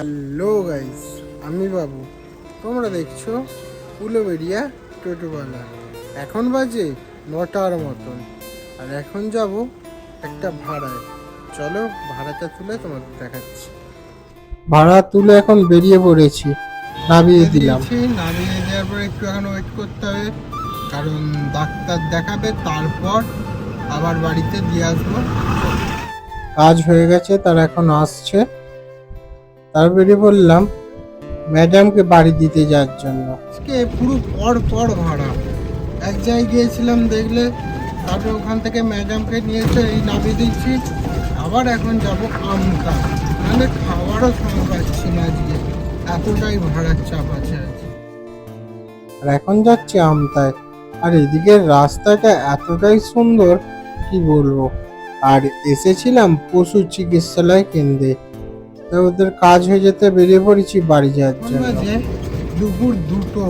Hello guys, আমি বাবু। তোমরা দেখছো উলুবেড়িয়া টোটোওয়ালা। এখন বাজে 9টার মতন, আর এখন যাব একটা ভাড়ায়। চলো ভাড়াটা তুলে তোমাদের দেখাচ্ছি। ভাড়া তুলে এখন বেরিয়ে পড়েছি, নামিয়ে দিলাম। নামিয়ে দেওয়ার পর একটু এখন ওয়েট করতে হবে, কারণ ডাক্তার দেখাবে, তারপর আবার বাড়িতে দিয়ে আসবো। কাজ হয়ে গেছে, তারা এখন আসছে। তার বেরিয়ে পড়লাম ম্যাডামকে বাড়ি দিতে যাওয়ার জন্য। আজকে পুরো পর ভাড়া। এক জায়গায় গিয়েছিলাম দেখলে, তারপরে ওখান থেকে ম্যাডামকে নিয়েছে, এই নামিয়ে দিচ্ছি। আবার এখন যাব আমতা, মানে খাওয়ারও সময় পাচ্ছি না আজকে, এতটাই ভাড়ার চাপ আছে আজকে। আর এখন যাচ্ছি আমতায়। আর এদিকের রাস্তাটা এতটাই সুন্দর, কি বলবো। আর এসেছিলাম পশু চিকিৎসালয় কেন্দ্রে, ওদের কাজ হয়ে যেতে বেরিয়ে পড়েছি বাড়ি যাওয়ার জন্য। দুপুর 2টো,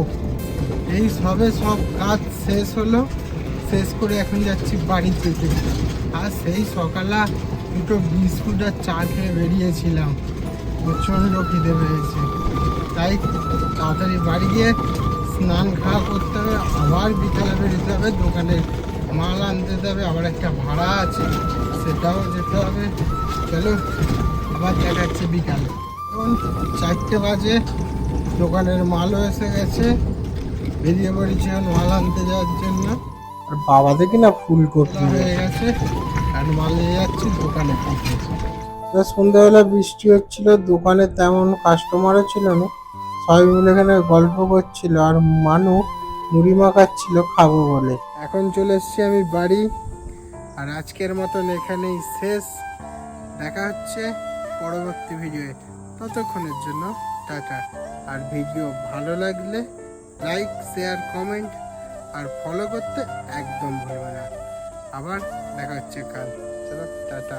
এই সবে সব কাজ শেষ হলো, শেষ করে এখন যাচ্ছি বাড়ি থেকে। আর সেই সকালে 2টো বিস্কুট আর চা খেয়ে বেরিয়েছিলাম, প্রচণ্ড খিদে পেয়েছে। তাই তাড়াতাড়ি বাড়ি গিয়ে স্নান খাওয়া করতে হবে, আবার বিকালে বেরোতে হবে, দোকানে মাল আনতে হবে, আবার একটা ভাড়া আছে, সেটাও যেতে হবে। চলো আবার দেখাচ্ছি বিকালে। এখন 4টে বাজে, দোকানের মালও এসে গেছে, বেরিয়ে পড়েছি এখন মাল আনতে যাওয়ার জন্য। আর বাবা দেখি না ফুলকপি হয়ে গেছে, আর মাল নিয়ে যাচ্ছি দোকানে। সন্ধ্যাবেলা বৃষ্টি হচ্ছিল, দোকানে তেমন কাস্টমারও ছিল না, সবাই মিলে এখানে গল্প করছিল, আর মানু মুড়ি মাখাচ্ছিল খাবো বলে। এখন চলে এসেছি আমি বাড়ি, আর আজকের মতন এখানেই শেষ। দেখা হচ্ছে পরবর্তী ভিডিওয়ে, ততক্ষণের জন্য টাটা। আর ভিডিও ভালো লাগলে লাইক, শেয়ার, কমেন্ট আর ফলো করতে একদম ভুলবে না। আবার দেখা হচ্ছে কাল। চলো টাটা।